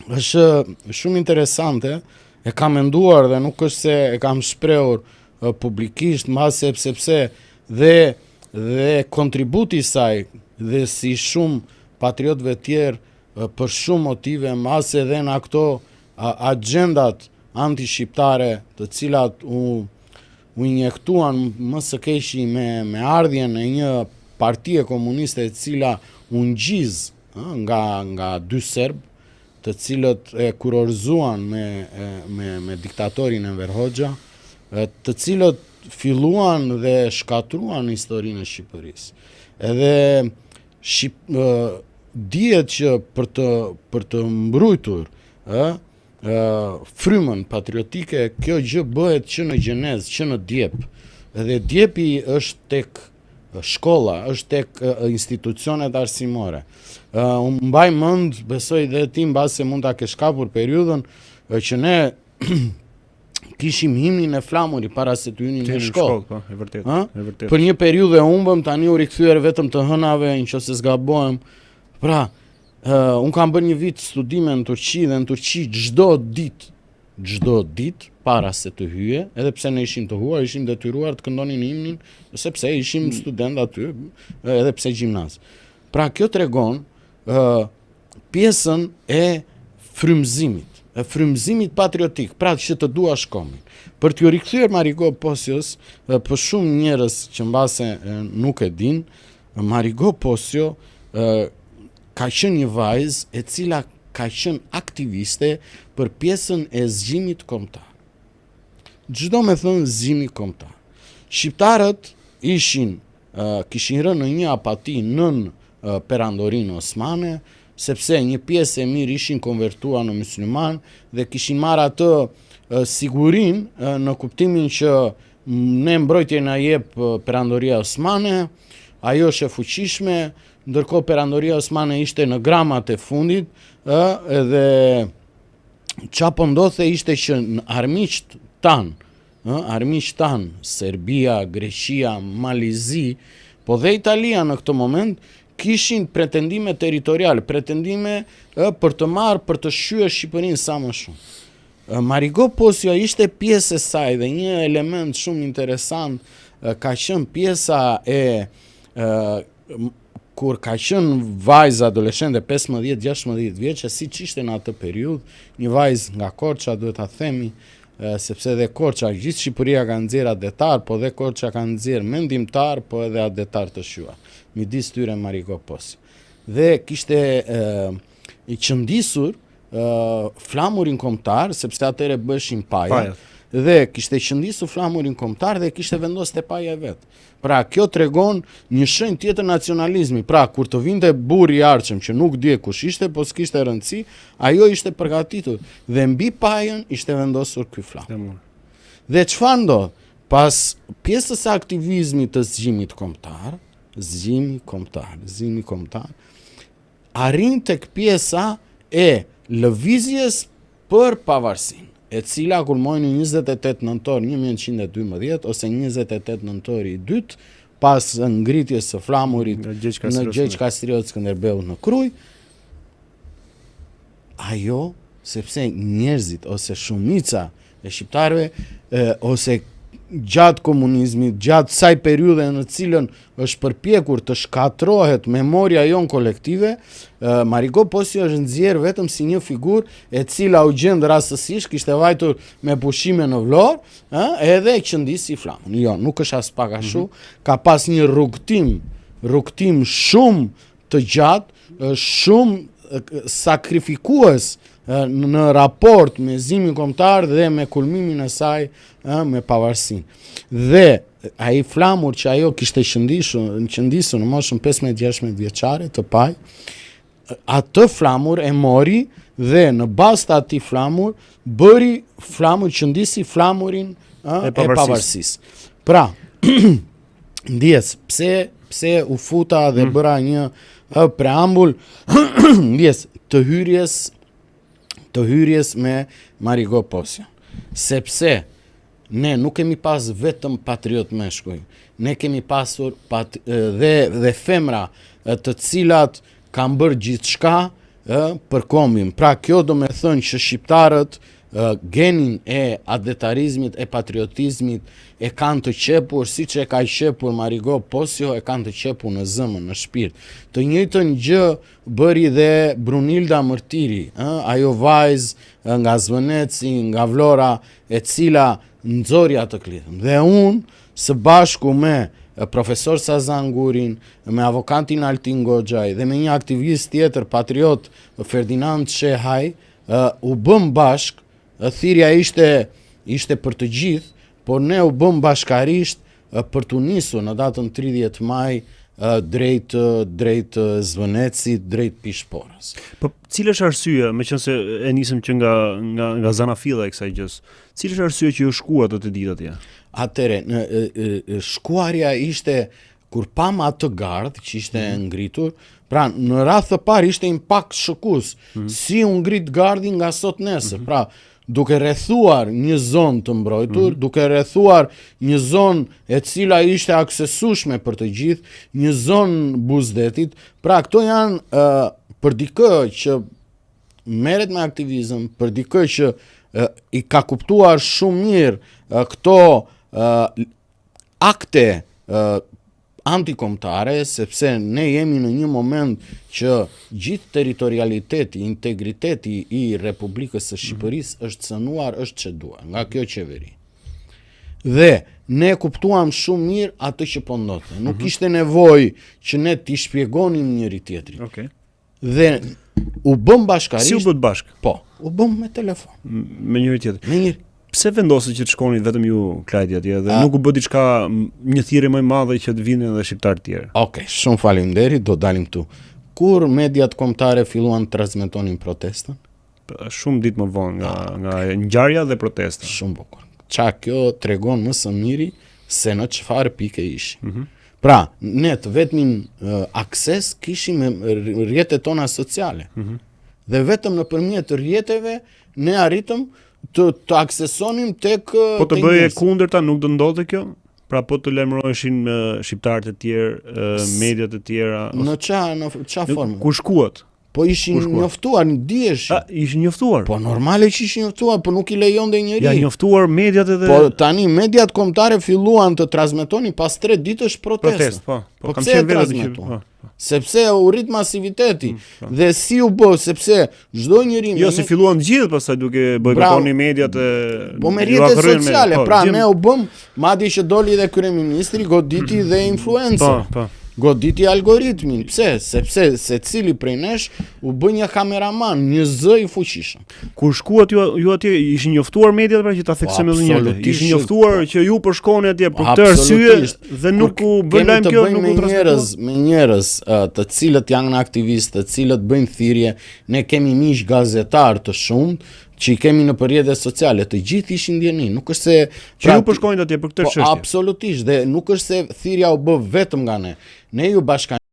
është shumë interesante, e kam menduar dhe nuk është se e kam shprehur publikisht, mbase sepse dhe kontributi i saj dhe si shumë patriotëve tjerë për shumë motive, mbase edhe në ato agendat anti-shqiptare të cilat u injektuan më së keqi me ardhjen e një partie komuniste e cila u ngjiz nga dy serb, të cilët e kurorzuan me diktatorin Enver Hoxha, të cilët filluan dhe shkatruan historinë e Shqipërisë. Edhe dihet që për të mbrojtur frymën patriotike, kjo gjë bëhet që në gjenezë, që në djep. Edhe djepi është tek shkolla, është tek institucionet arsimore. Unë mbaj mend, besoj dhe ti mbase mund ta kesh kapur periudhën që ne kishim himnin e flamurit para se të hynin në shkollë. E vërtet. Për një periudhë e humbëm, tani u rikthyer vetëm të hënave, nëse s'gabohem. Pra, unë kam bërë një vit studime në Turqi dhe në Turqi çdo ditë para se të hyje, edhe pse ne ishim të huaj, ishim detyruar të këndonin himnin, sepse ishim student aty, edhe pse gjimnaz. Pra, kjo tregon pjesën e frymëzimit patriotik, pra që të dua shkomin. Për t'ju rikthyer Marigo Posios, për shumë njerëz që mbase nuk e din, Marigo Posio ka qenë një vajzë e cila ka qenë aktiviste për pjesën e zgjimit kombëtar. Çdo me thënë zgjimi kombëtar. Shqiptarët kishin rënë në një apati nën perandorinë osmane, sepse një pjesë e mirë ishin konvertuar në musliman dhe kishin marrë atë sigurinë në kuptimin që ne mbrojtje na jep perandoria osmane, ajo është e fuqishme, ndërkohë perandoria osmane ishte në gramat e fundit, edhe çapo ndodhte ishte që në armiqt tanë, Serbia, Greqia, Malizi, po dhe Italia në këtë moment, kishin pretendime territoriale, pretendime për të marrë, për të shyer Shqipërinë sa më shumë. Marigo Posio ishte pjesë e saj dhe një element shumë interesant ka qenë pjesa kur ka qenë vajzë adoleshente 15-16 vjeçë, siç ishte në atë periudhë, një vajzë nga Korça, duhet ta themi, sepse dhe Korça, gjithë Shqipëria ka nxjerr adetar, po dhe Korça ka nxjerr mendimtar, po edhe adetar të shuar. Midis tyre Marigo Posio. Dhe kishte i qëndisur flamurin kombëtar, sepse atëre bëshin paja, dhe kishte qëndisur flamurin kombëtar dhe kishte vendosur te paja e vet. Pra, kjo tregon një shenjë tjetër nacionalizmi. Pra, kur të vinte burri i arçëm që nuk die kush ishte, po s'kishte rëndësi, ajo ishte përgatitur dhe mbi pajën ishte vendosur ky flam. Dhe çfarë ndodh? Pas pjesës së aktivizmit të zgjimit kombëtar, arrin tek pjesa e lëvizjes për pavarësinë, e cila kulmoi në 28 nëntor 1912 ose 28 nëntori i dytë, pas ngritjes së flamurit në Gjergj Kastriot Skënderbeu në Kruj. Ajo, sepse njerëzit ose shumica e shqiptarëve ose gjatë komunizmit, gjatë saj periudhe në cilën është përpjekur të shkatrohet memoria jon kolektive, Marigo Posio është nxjerr vetëm si një figurë e cila u gjend rastësisht, kishte vajtur me pushime në Vlorë, edhe e qëndisi flamën. Jo, nuk është as pak ashtu, ka pas një rrugtim shumë të gjatë, shumë sakrifikues në raport me zgjimin kombëtar dhe me kulmimin e saj me pavarësinë. Dhe ai flamur që ajo kishte qëndisur në moshën 15-16 vjeçare të paj, atë flamur e mori dhe në bazë të atij flamur bëri flamur, qëndisi flamurin e pavarësisë. Pra, ndjes pse u futa dhe bëra një preambull ndjes të hyrjes me Marigo Posio. Sepse ne nuk kemi pas vetëm patriot meshkuj, ne kemi pasur dhe femra të cilat kanë bërë gjithçka për kombin. Pra kjo do me thënë që shqiptarët genin e adetarizmit, e patriotizmit e kanë të qepur, si që e ka qepur Marigo Posio, e kanë të qepur në zemër, në shpirt. Të njëjtën gjë bëri dhe Brunilda Mërtiri, ajo vajzë nga Zvëneci, nga Vlora, e cila nxori atë klitën. Dhe unë, së bashku me profesor Sazan Gurin, me avokatin Altin Goxhaj dhe me një aktivist tjetër patriot Ferdinand Shehaj, u bëm bashk. Thirrja ishte për të gjithë, por ne u bëm bashkarisht për të nisur në datën 30 maj drejt Zvënecit, drejt Pishporës. Po cila është arsyeja, meqense e nisëm që nga zanafilla e kësaj gjës, cila është arsyeja që ju shkuat atë ditë atje? Atëre, shkuarja ishte kur pam atë gardh që ishte ngritur, pra në radhë të parë ishte impakt shëkus, si u ngrit gardhi nga sot nesër, pra duke rrethuar një zonë të mbrojtur, duke rrethuar një zonë e cila ishte aksesueshme për të gjithë, një zonë Buzdetit. Pra këto janë për dikë që merret me aktivizëm, për dikë që i ka kuptuar shumë mirë këto akte antikombëtare, sepse ne jemi në një moment që gjithë territorialiteti, integriteti i Republikës së Shqipërisë është cënuar, është çeduar nga kjo qeveri. Dhe ne kuptuam shumë mirë atë që po ndodhte. Nuk ishte nevojë që ne t'i shpjegonim njëri tjetrit. Okay. Dhe u bëm bashkarisht. Si u bët bashk? Po, u bëm me telefon. Me njëri tjetër. Me njëri. Pse vendosët që të shkonit vetëm ju Klajdi atje dhe nuk u bë diçka një thirrje më e madhe që të vinin edhe shqiptarë të tjerë? Okej, shumë faleminderit, do dalim këtu. Kur mediat kombëtare filluan të transmetonin protestën? Shumë ditë më vonë nga ngjarja dhe protesta. Shumë bukur. Qa kjo tregon më së miri se në çfarë pike ishim. Pra, ne të vetmin akses kishim me rrjetet tona sociale. Dhe vetëm nëpërmjet rrjeteve ne arritëm të aksesonim tek po të bëje kundërta nuk do ndodhte kjo? Pra po të lajmëroheshin shqiptarët e tjerë, mediat e tjera? Në qa formë? Ku shkuat? Po ishin njoftuar, diheshi. Ishin njoftuar? Po normale që ishin njoftuar, po nuk I lejonte njeri. Ja njoftuar mediat edhe... Po tani mediat kombëtare filluan të transmetonin pas 3 ditësh protestë. Po kam pse qenë vetë sepse u rrit masiviteti. Dhe si u bë, sepse çdo njeri si filluan gjithë pastaj duke bojkotoni mediat e po me rrjetet sociale. Pra ne u bëm, madje që doli dhe kryeministri, goditi dhe influencer. Goditi algoritmin. Pse? Sepse secili prej nesh u bë një kameraman, një zë I fuqishëm. Kur shkuat ju atje, ishin njoftuar mediat pra që ta theksojmë edhe një herë. Ishin njoftuar që ju po shkoni atje për këtë arsye dhe nuk u bën lajm kjo, nuk u transmetuan. Me njerëz të cilët janë aktivistë, të cilët bëjnë thirrje, ne kemi miq gazetar të shumtë që I kemi në rrjetet sociale, të gjithë ishin ndjeni, nuk është se që ju po shkojnë atje për këtë çështje. Absolutisht, dhe nuk është se thirrja u bë vetëm nga ne. Ne ju